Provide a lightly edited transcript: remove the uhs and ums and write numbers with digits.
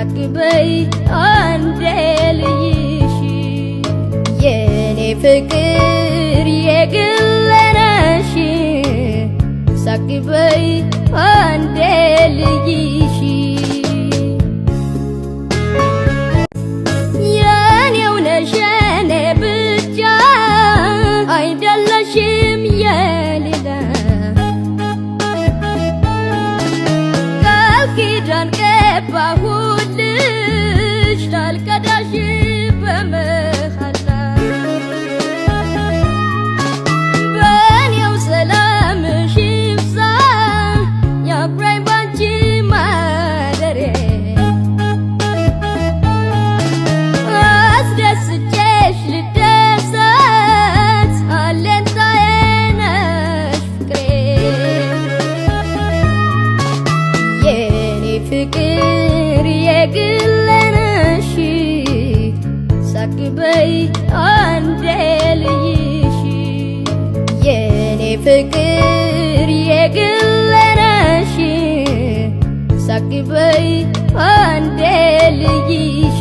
ሳቅበይ አንዴ ልይሽ የኔ ፍቅር የግለነሽ ሳቅበይ አንዴ ልይሽ የኔው ነሽ የኔ ብቻ አይደለሽም የሌላ ቃል ኪዳን ገባሁልሽ ላልከዳሽ በመሐላ በኔው ሰላምሽ ይብዛ ያብራኝ ባንቺ ማደሬ አስደስቼሽ ልደሰት አለኝታዬ ነሽ ፍቅሬ የኔ ፍቅር የግለነሽ ሳቅበይ አንዴ ልይሽ የኔ ፍቅር የግለነሽ ሳቅበይ አንዴ ልይሽ